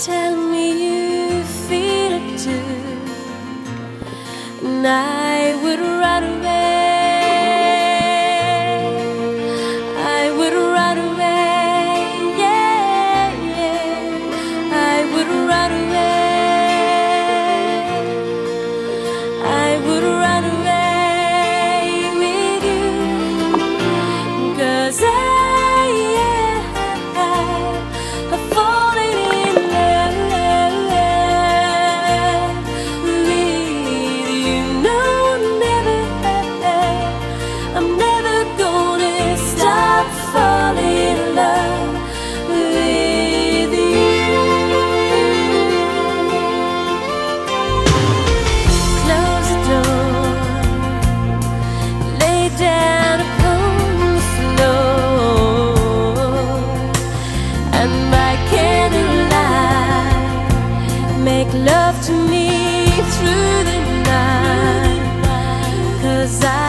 tell me you feel it too, and I would run away. I would run away, yeah, yeah. I would run away. I would run away with you, 'cause I've fallen in love with you. No, I'm never gonna stop falling in love with you. Close the door, lay down upon the floor, and by candlelight make love to me through the night, 'cause I